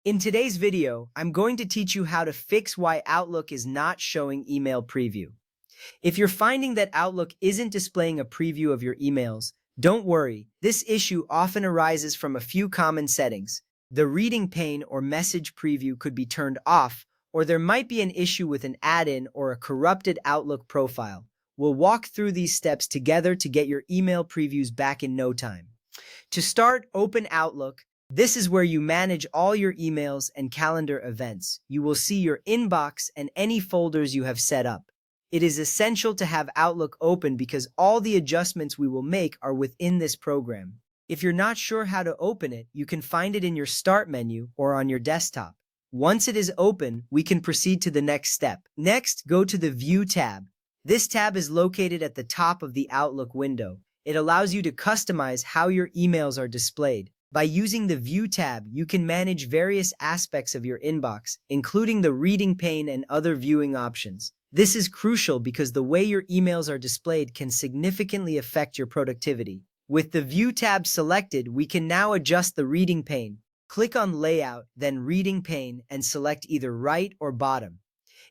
In today's video, I'm going to teach you how to fix why Outlook is not showing email preview. If you're finding that Outlook isn't displaying a preview of your emails, don't worry. This issue often arises from a few common settings. The reading pane or message preview could be turned off, or there might be an issue with an add-in or a corrupted Outlook profile. We'll walk through these steps together to get your email previews back in no time. To start, open Outlook. This is where you manage all your emails and calendar events. You will see your inbox and any folders you have set up. It is essential to have Outlook open because all the adjustments we will make are within this program. If you're not sure how to open it, you can find it in your Start menu or on your desktop. Once it is open, we can proceed to the next step. Next, go to the View tab. This tab is located at the top of the Outlook window. It allows you to customize how your emails are displayed. By using the View tab, you can manage various aspects of your inbox, including the reading pane and other viewing options. This is crucial because the way your emails are displayed can significantly affect your productivity. With the View tab selected, we can now adjust the reading pane. Click on Layout, then Reading pane, and select either right or bottom.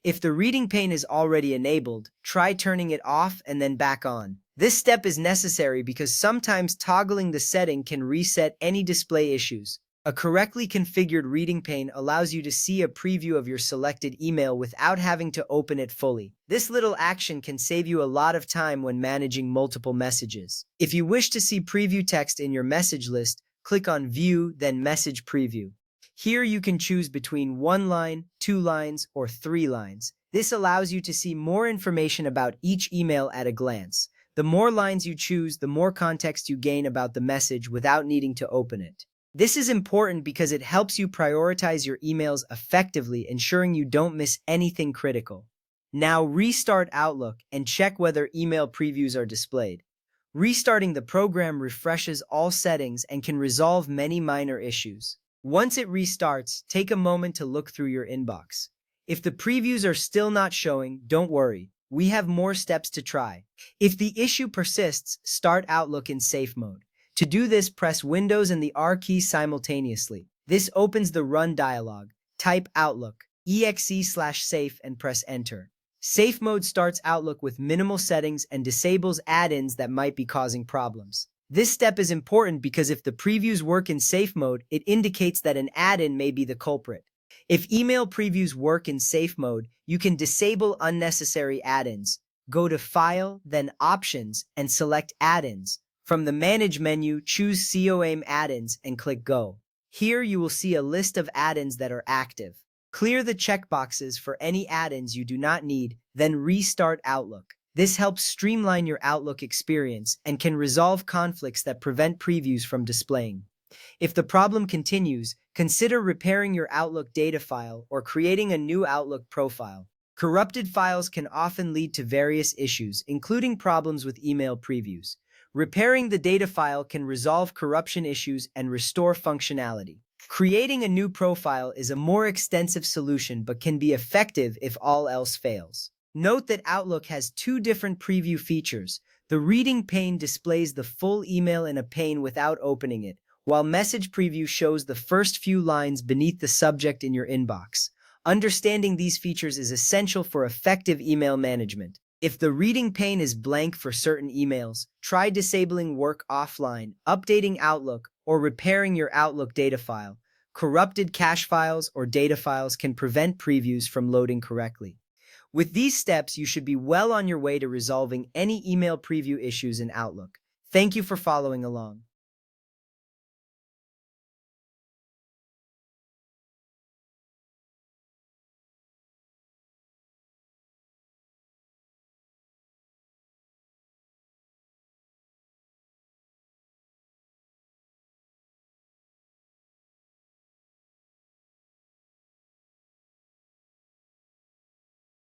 If the reading pane is already enabled, try turning it off and then back on. This step is necessary because sometimes toggling the setting can reset any display issues. A correctly configured reading pane allows you to see a preview of your selected email without having to open it fully. This little action can save you a lot of time when managing multiple messages. If you wish to see preview text in your message list, click on View, then Message Preview. Here you can choose between 1 line, 2 lines, or 3 lines. This allows you to see more information about each email at a glance. The more lines you choose, the more context you gain about the message without needing to open it. This is important because it helps you prioritize your emails effectively, ensuring you don't miss anything critical. Now restart Outlook and check whether email previews are displayed. Restarting the program refreshes all settings and can resolve many minor issues. Once it restarts, take a moment to look through your inbox. If the previews are still not showing, don't worry. We have more steps to try. If the issue persists, start Outlook in safe mode. To do this, press Windows and the R key simultaneously. This opens the Run dialog. Type Outlook, exe/safe and press Enter. Safe mode starts Outlook with minimal settings and disables add-ins that might be causing problems. This step is important because if the previews work in safe mode, it indicates that an add-in may be the culprit. If email previews work in safe mode, you can disable unnecessary add-ins. Go to File, then Options, and select Add-ins. From the Manage menu, choose COAM Add-ins and click Go. Here you will see a list of add-ins that are active. Clear the checkboxes for any add-ins you do not need, then restart Outlook. This helps streamline your Outlook experience and can resolve conflicts that prevent previews from displaying. If the problem continues, consider repairing your Outlook data file or creating a new Outlook profile. Corrupted files can often lead to various issues, including problems with email previews. Repairing the data file can resolve corruption issues and restore functionality. Creating a new profile is a more extensive solution but can be effective if all else fails. Note that Outlook has 2 different preview features. The reading pane displays the full email in a pane without opening it, while Message Preview shows the first few lines beneath the subject in your inbox. Understanding these features is essential for effective email management. If the reading pane is blank for certain emails, try disabling Work Offline, updating Outlook, or repairing your Outlook data file. Corrupted cache files or data files can prevent previews from loading correctly. With these steps, you should be well on your way to resolving any email preview issues in Outlook. Thank you for following along.